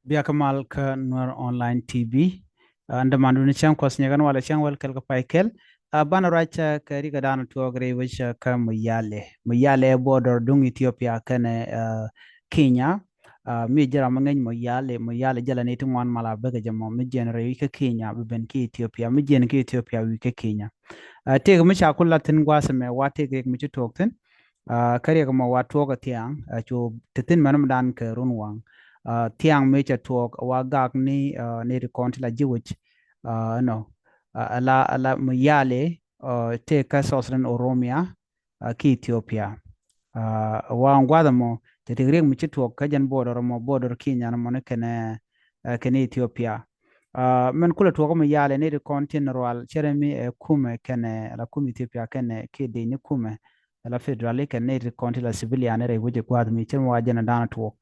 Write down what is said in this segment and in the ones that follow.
Biya kamal ka Nur online TV anda mandu ni chang kwas nyagan wala chang wal kel ka paikel bana racha ka riga dana tuogre wisha ka muyale border dung Ethiopia kane Kenya mi jira mangen muyale jala ni tungwan mala bega jamo mi jenere wika Kenya biben ki Ethiopia mi jen ki Ethiopia wika Kenya tega mi chakulla tin gwasame wa tega mi chutoktin kariya kama wa tuoga tiang chu titin manam dan ka runwang tiang mecha tuok wa gak ni rekonti la jiwich no ala muyale te ka sosren oromia ki Ethiopia wa ngwada mo te tigre mi tuok ka jan border Kenya na mo ne kene Ethiopia men kula tuok muyale ni rekonti roal cheremi kume kene la kume Ethiopia kene ki de ni kume la federal ke ne konti la civilian re wuje kwad mi chen wa jana dana to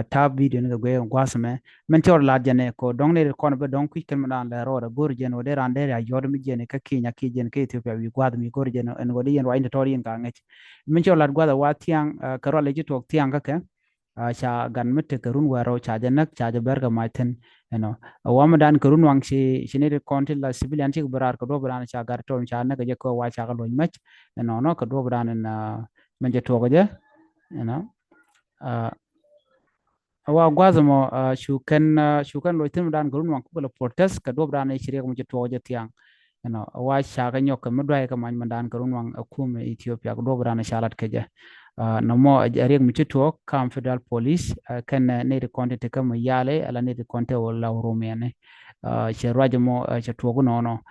tab video ne gwe gwasme men tor la jane ko dong ne kon be dong kwi ken dan la ro gor jen o de ran de ya yod mi jene ka kinya ki jen ke Ethiopia wi kwad mi gor jen en godi yen wa inde tor yen ka ngech men tor la gwada wa tiang ka ro le ji to tiang ka ke cha gan mitte ka run waro cha janak cha berga maiten wama dan ka run wang shi ne konti la civilian chi barar ko do bran cha gar to cha na ka je ko wa cha ka lo mach no ka do bran na men je to ko je no wa gwazo mo shukan lo tim dan gurun wan ko protest ka do bran shiri ko je to je tiang wa sha ka nyok ma dwai ka man dan gurun wan akume Ethiopia ko do bran shalat ke je no mo ariek mi to kam federal police kan ne de konte te kam yale ala ne de konte wala romene che rajo mo che to ko no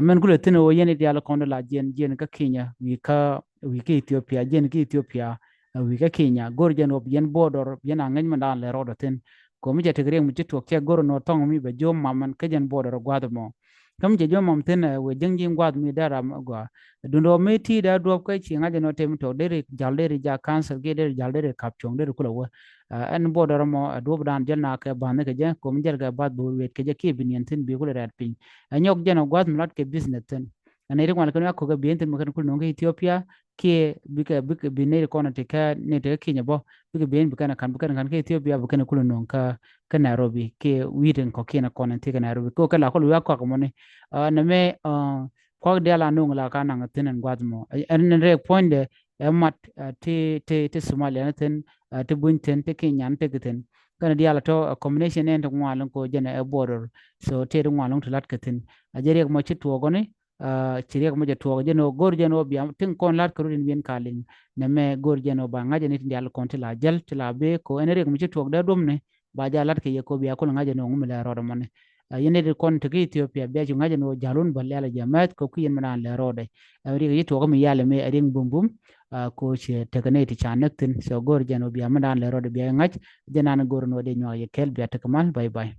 men kulo tino wo yene diala kondo la jen ka Kenya wi ka Ethiopia jen ki Ethiopia wi ka Kenya gor jen ob yen border yen angany mandan le rodo ten ko mi jete gre mu jitu ke gor no tong mi be jom mamman ka jen border gwado mo kam je jom mam ten we jengi gwad mi dara gwa dundo me ti da do ka chi ngaje no tem to dere jaldere ja cancer ge dere jaldere kapchong dere kulo wa an border mo do bran jel na ka ban ke je ko mi jel ga bad bo wet ke je ke binyen ten bi kulo rat pin anyok jeno gwad mlat ke business ten ane ri wal ko ga bien ten mo kan kulo ngi Ethiopia ke bika binere kono te ka ne te Kenya bo bika bien bika kan ke Ethiopia bika ne kulo non ka Nairobi ke witen ko kena kono te ka Nairobi ko kala ko ya ko mo ne na me ko de la no la kana ngten gwad mo en re point de mat te Somalia ten te bunten te Kenya te gten kana diala to combination en to ngwalon ko jena e border so te ngwalon to lat katen ajere mo chitu ogone chiriya mo jatuo jeno gor jeno biam tin kon lat ko rin bien kalin ne me gor jeno ba ngaje ni ndial kon tila jel tila be ko enere mo jatuo da dum ne ba jalat ke ko biya ko ngaje no ngum la ro mon yene de kon to Ethiopia be ju ngaje no jalun ba lela jamat ko ku yen man la ro de ri yi to ko mi yale me ring bum bum ko che tekane ti chanek tin so gor jeno biya man la ro de biya ngaj jenan gor no de nyo ye kel biya tekmal bye bye